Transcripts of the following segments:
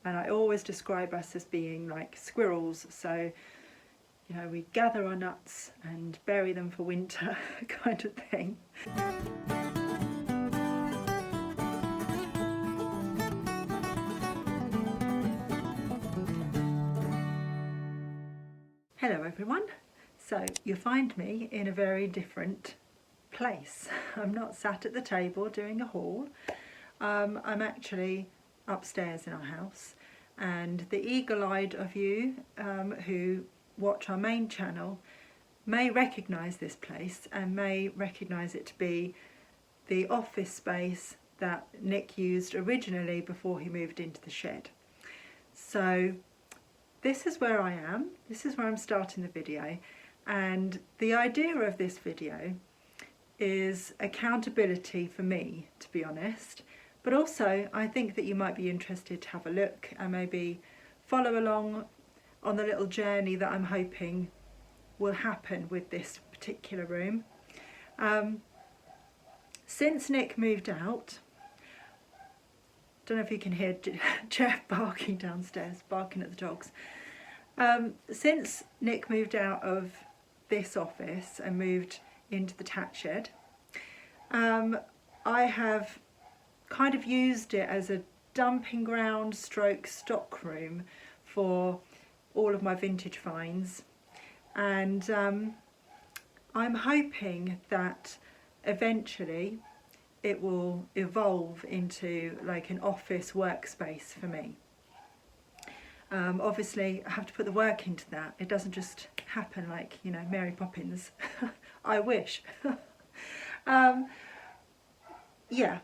and I always describe us as being like squirrels. So, you know, we gather our nuts and bury them for winter kind of thing. Hello everyone. So you find me in a very different place. I'm not sat at the table doing a haul. I'm actually upstairs in our house, and the eagle-eyed of you who watch our main channel may recognise this place and may recognise it to be the office space that Nick used originally before he moved into the shed. So this is where I am, this is where I'm starting the video, and the idea of this video is accountability for me, to be honest, but also I think that you might be interested to have a look and maybe follow along on the little journey that I'm hoping will happen with this particular room. Since Nick moved out, don't know if you can hear Jeff barking downstairs, barking at the dogs. Since Nick moved out of this office and moved into the tat shed, I have kind of used it as a dumping ground stroke stock room for all of my vintage finds, and I'm hoping that eventually it will evolve into like an office workspace for me. Obviously I have to put the work into that. It doesn't just happen like, you know, Mary Poppins. I wish. Yeah,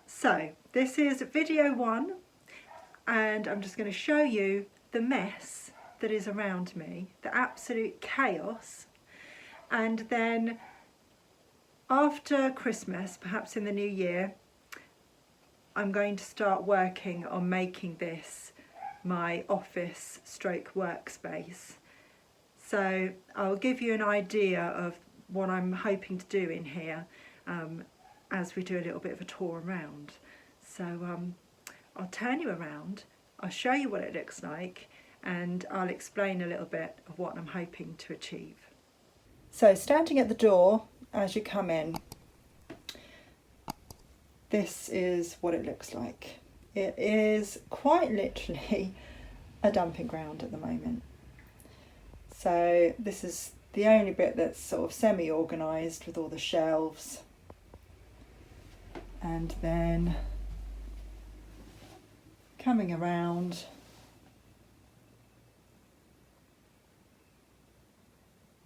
so this is video 1, and I'm just going to show you the mess that is around me, the absolute chaos, and then after Christmas, perhaps in the new year, I'm going to start working on making this my office stroke workspace. So I'll give you an idea of what I'm hoping to do in here as we do a little bit of a tour around. So I'll turn you around, I'll show you what it looks like, and I'll explain a little bit of what I'm hoping to achieve. So standing at the door as you come in, this is what it looks like. It is quite literally a dumping ground at the moment. So this is the only bit that's sort of semi-organised with all the shelves, and then coming around,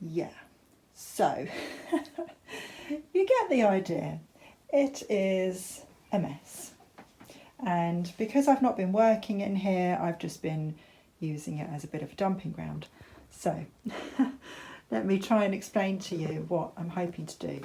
yeah, so you get the idea. It is a mess, and because I've not been working in here, I've just been using it as a bit of a dumping ground. So let me try and explain to you what I'm hoping to do.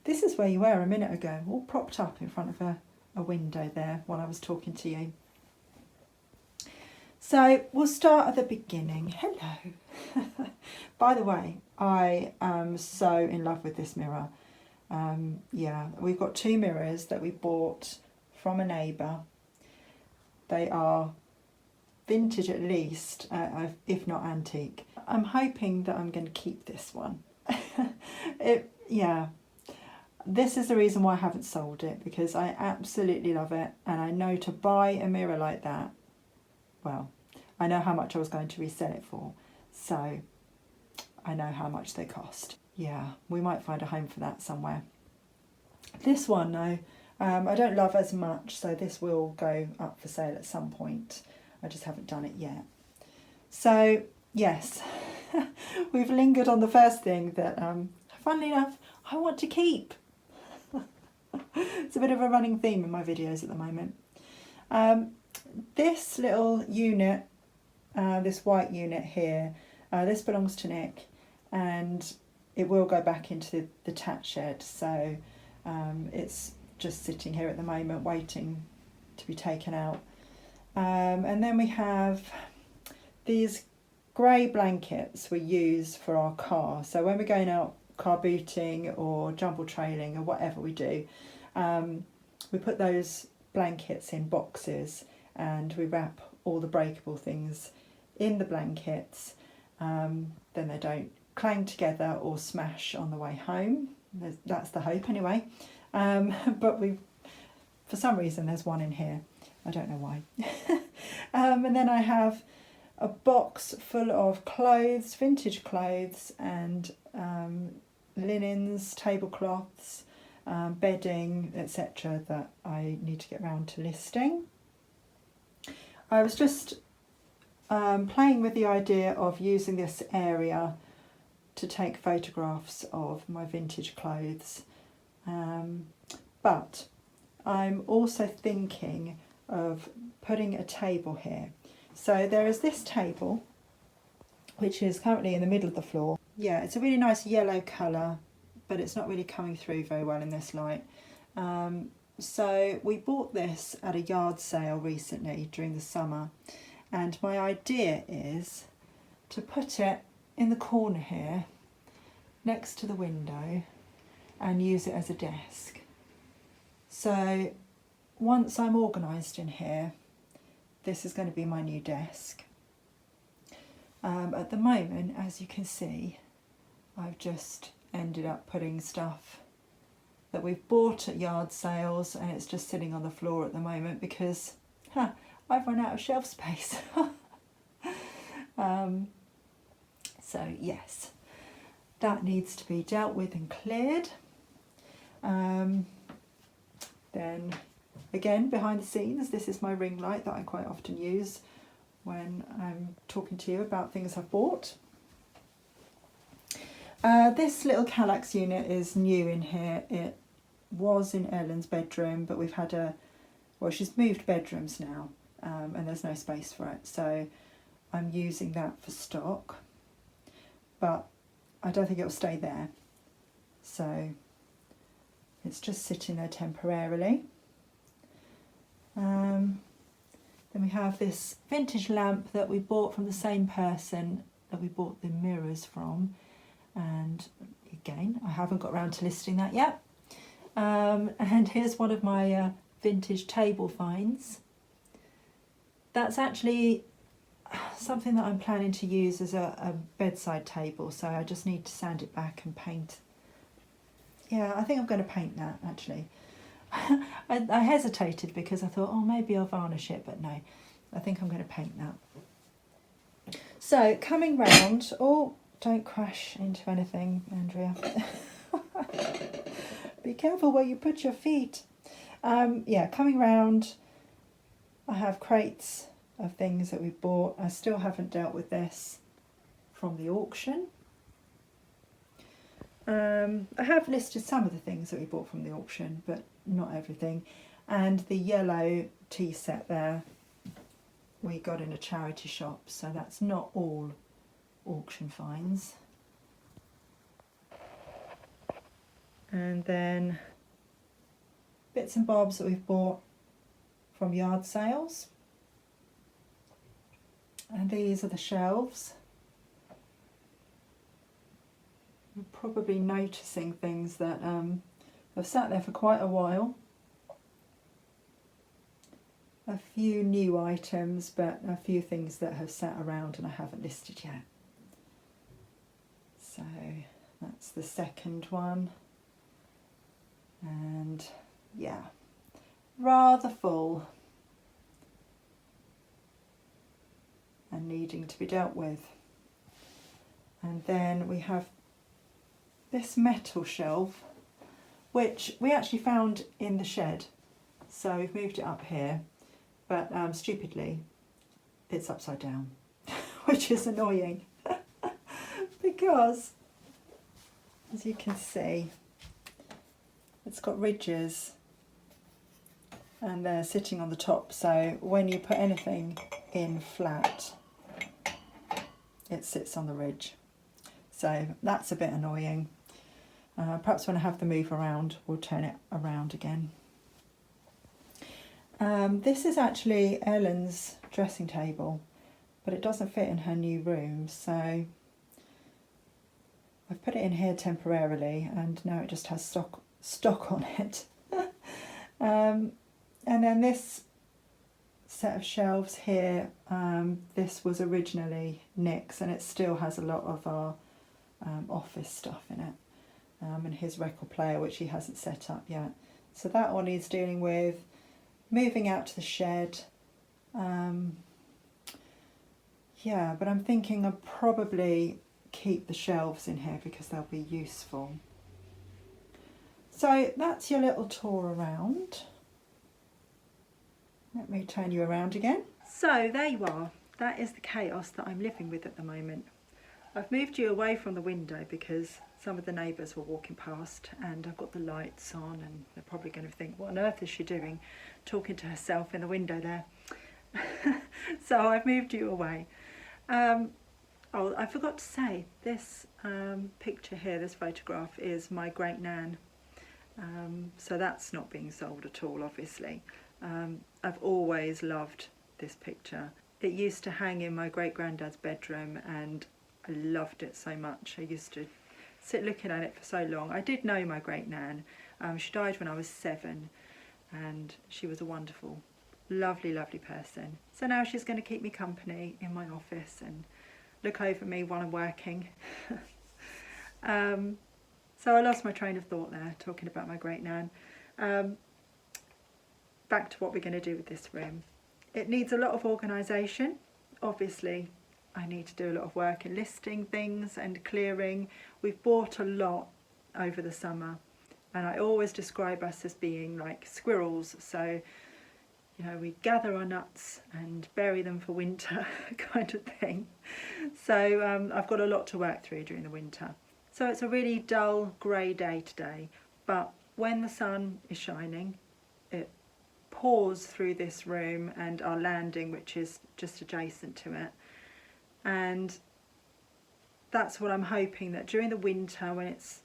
This is where you were a minute ago, all propped up in front of a window there while I was talking to you. So we'll start at the beginning. Hello. By the way, I am so in love with this mirror. Yeah, we've got 2 mirrors that we bought from a neighbour. They are vintage at least, if not antique. I'm hoping that I'm going to keep this one. Yeah, this is the reason why I haven't sold it, because I absolutely love it, and I know to buy a mirror like that, well, I know how much I was going to resell it for, so I know how much they cost. Yeah, we might find a home for that somewhere. This one though, I don't love as much, so this will go up for sale at some point. I just haven't done it yet. So yes, we've lingered on the first thing that, funnily enough, I want to keep. It's a bit of a running theme in my videos at the moment. This little unit, this white unit here, this belongs to Nick, and it will go back into the tat shed, so it's just sitting here at the moment waiting to be taken out. And then we have these grey blankets we use for our car, so when we're going out car booting or jumble trailing or whatever we do, we put those blankets in boxes and we wrap all the breakable things in the blankets, then they don't clang together or smash on the way home. That's the hope anyway. But for some reason there's one in here. I don't know why. And then I have a box full of clothes, vintage clothes, and linens, tablecloths, bedding, etc. that I need to get round to listing. I was just playing with the idea of using this area to take photographs of my vintage clothes, but I'm also thinking of putting a table here. So there is this table which is currently in the middle of the floor. Yeah, it's a really nice yellow colour, but it's not really coming through very well in this light. So we bought this at a yard sale recently during the summer, and my idea is to put it in the corner here next to the window and use it as a desk. So once I'm organised in here, this is going to be my new desk. At the moment, as you can see, I've just ended up putting stuff that we've bought at yard sales, and it's just sitting on the floor at the moment because I've run out of shelf space. So yes, that needs to be dealt with and cleared. Then again, behind the scenes, this is my ring light that I quite often use when I'm talking to you about things I've bought. This little Kallax unit is new in here. It was in Ellen's bedroom, but we've had she's moved bedrooms now, and there's no space for it, so I'm using that for stock, but I don't think it'll stay there, so it's just sitting there temporarily. Then we have this vintage lamp that we bought from the same person that we bought the mirrors from, and again I haven't got around to listing that yet. And here's one of my vintage table finds. That's actually something that I'm planning to use as a bedside table, so I just need to sand it back and paint. Yeah, I think I'm going to paint that actually. I hesitated because I thought, oh, maybe I'll varnish it, but no, I think I'm going to paint that. So coming round, oh, don't crash into anything, Andrea. Be careful where you put your feet. Yeah, coming round, I have crates of things that we bought. I still haven't dealt with this from the auction. I have listed some of the things that we bought from the auction, but not everything. And the yellow tea set there we got in a charity shop, so that's not all auction finds. And then bits and bobs that we've bought from yard sales. And these are the shelves. You're probably noticing things that have sat there for quite a while. A few new items, but a few things that have sat around and I haven't listed yet. So that's the second one. And yeah, rather full and needing to be dealt with. And then we have this metal shelf, which we actually found in the shed, so we've moved it up here, but stupidly it's upside down, which is annoying because, as you can see, it's got ridges and they're sitting on the top, so when you put anything in flat it sits on the ridge, so that's a bit annoying. Perhaps when I have the move around we'll turn it around again. This is actually Ellen's dressing table, but it doesn't fit in her new room, so I've put it in here temporarily and now it just has stock on it. And then this set of shelves here, this was originally Nick's, and it still has a lot of our office stuff in it, and his record player, which he hasn't set up yet. So that one he's dealing with, moving out to the shed. Yeah, but I'm thinking I'll probably keep the shelves in here because they'll be useful. So that's your little tour around. Let me turn you around again. So there you are. That is the chaos that I'm living with at the moment. I've moved you away from the window because some of the neighbours were walking past, and I've got the lights on, and they're probably going to think, what on earth is she doing talking to herself in the window there? So I've moved you away. Oh, I forgot to say, this picture here, this photograph, is my great nan. So that's not being sold at all, obviously. I've always loved this picture. It used to hang in my great-granddad's bedroom, and I loved it so much. I used to sit looking at it for so long. I did know my great nan. She died when I was 7, and she was a wonderful, lovely, lovely person. So now she's going to keep me company in my office and look over me while I'm working. So I lost my train of thought there, talking about my great nan. Back to what we're going to do with this room. It needs a lot of organisation. Obviously, I need to do a lot of work in listing things and clearing. We've bought a lot over the summer, and I always describe us as being like squirrels. So, you know, we gather our nuts and bury them for winter kind of thing. So I've got a lot to work through during the winter. So it's a really dull grey day today, but when the sun is shining, it pours through this room and our landing, which is just adjacent to it. And that's what I'm hoping, that during the winter, when it's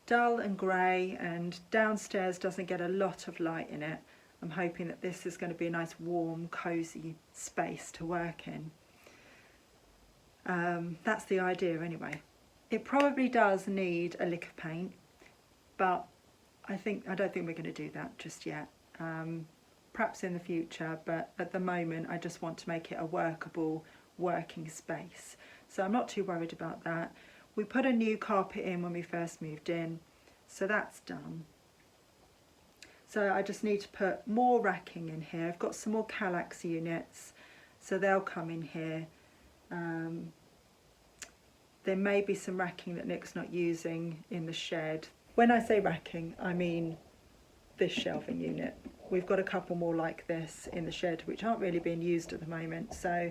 dull and grey and downstairs doesn't get a lot of light in it, I'm hoping that this is going to be a nice warm cosy space to work in. That's the idea anyway. It probably does need a lick of paint, but I don't think we're going to do that just yet. Perhaps in the future, but at the moment I just want to make it a workable working space. So I'm not too worried about that. We put a new carpet in when we first moved in, so that's done. So I just need to put more racking in here. I've got some more Kallax units, so they'll come in here. There may be some racking that Nick's not using in the shed. When I say racking, I mean this shelving unit. We've got a couple more like this in the shed which aren't really being used at the moment, so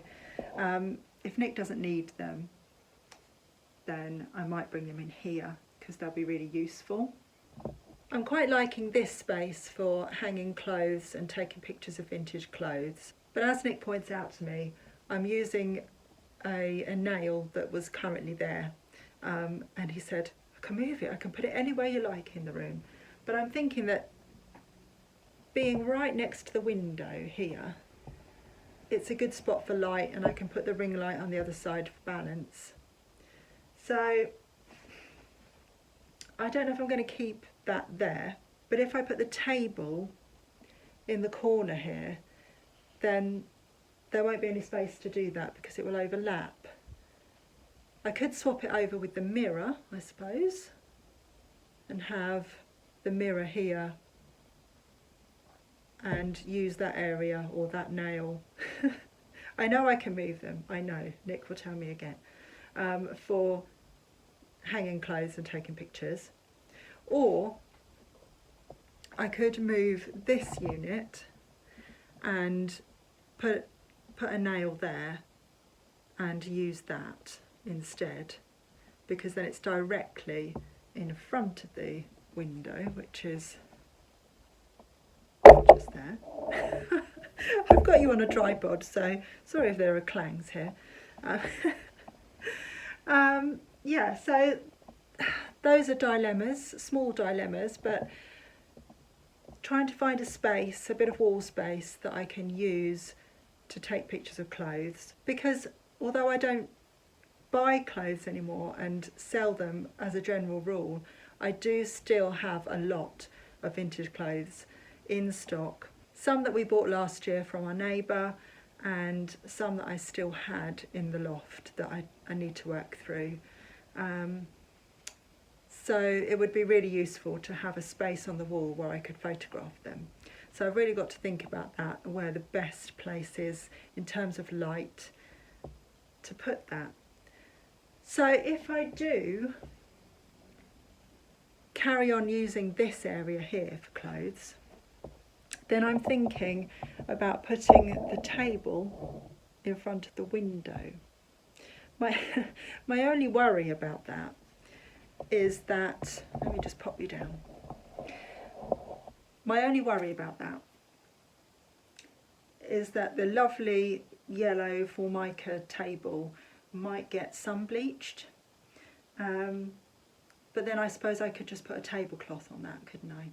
if Nick doesn't need them, then I might bring them in here because they'll be really useful. I'm quite liking this space for hanging clothes and taking pictures of vintage clothes, but as Nick points out to me, I'm using a nail that was currently there, and he said, I can move it, I can put it anywhere you like in the room. But I'm thinking that being right next to the window here, it's a good spot for light, and I can put the ring light on the other side for balance. So I don't know if I'm going to keep that there, but if I put the table in the corner here, then there won't be any space to do that because it will overlap. I could swap it over with the mirror, I suppose, and have the mirror here and use that area or that nail. I know I can move them, I know, Nick will tell me again, for hanging clothes and taking pictures. Or I could move this unit and put a nail there and use that instead, because then it's directly in front of the window, which is just there. I've got you on a tripod, so sorry if there are clangs here. Yeah, so those are dilemmas, small dilemmas, but trying to find a space, a bit of wall space that I can use to take pictures of clothes, because although I don't buy clothes anymore and sell them as a general rule, I do still have a lot of vintage clothes in stock some that we bought last year from our neighbour, and some that I still had in the loft that I need to work through. So it would be really useful to have a space on the wall where I could photograph them. So I've really got to think about that and where the best place is in terms of light to put that. So if I do carry on using this area here for clothes, then I'm thinking about putting the table in front of the window. My only worry about that is that, let me just pop you down. My only worry about that is that the lovely yellow Formica table might get sun bleached. But then I suppose I could just put a tablecloth on that, couldn't I?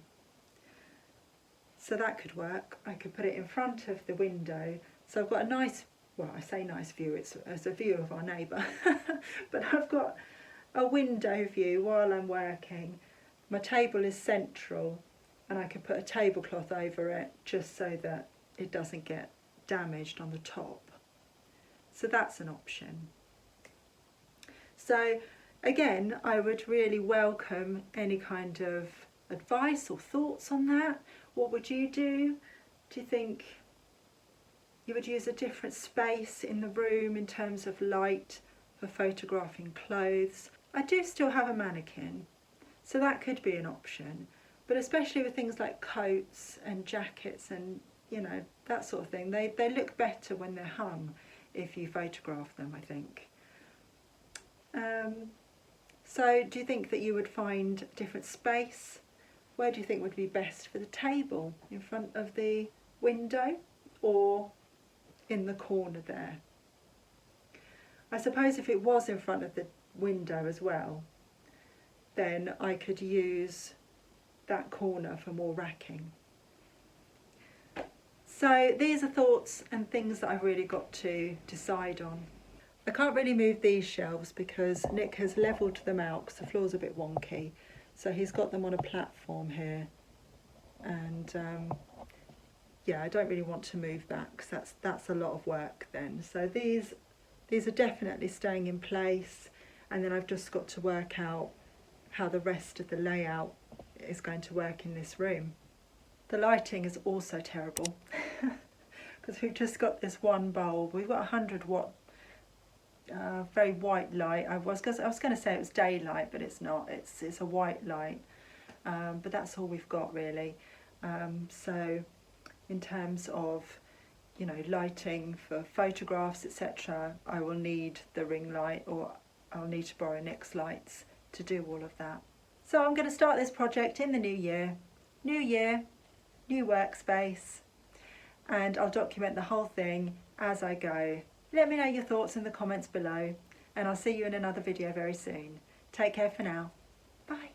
So that could work. I could put it in front of the window. So I've got a nice, well, I say nice view, it's a view of our neighbour. But I've got a window view while I'm working. My table is central, and I could put a tablecloth over it just so that it doesn't get damaged on the top. So that's an option. So again, I would really welcome any kind of advice or thoughts on that. What would you do? Do you think you would use a different space in the room in terms of light for photographing clothes? I do still have a mannequin, so that could be an option, but especially with things like coats and jackets and, you know, that sort of thing, they look better when they're hung if you photograph them, I think. So do you think that you would find a different space? Where do you think would be best for the table? In front of the window or in the corner there? I suppose if it was in front of the window as well, then I could use that corner for more racking. So these are thoughts and things that I've really got to decide on. I can't really move these shelves because Nick has levelled them out because the floor's a bit wonky. So he's got them on a platform here, and yeah, I don't really want to move that because that's a lot of work then. So these are definitely staying in place, and then I've just got to work out how the rest of the layout is going to work in this room. The lighting is also terrible because we've just got this one bulb. We've got 100 watt very white light. I was going to say it was daylight, but it's not. It's a white light, but that's all we've got really. So in terms of, you know, lighting for photographs, etc., I will need the ring light, or I'll need to borrow Nick's lights to do all of that. So I'm going to start this project in the new year. New year, new workspace, and I'll document the whole thing as I go. Let me know your thoughts in the comments below, and I'll see you in another video very soon. Take care for now. Bye.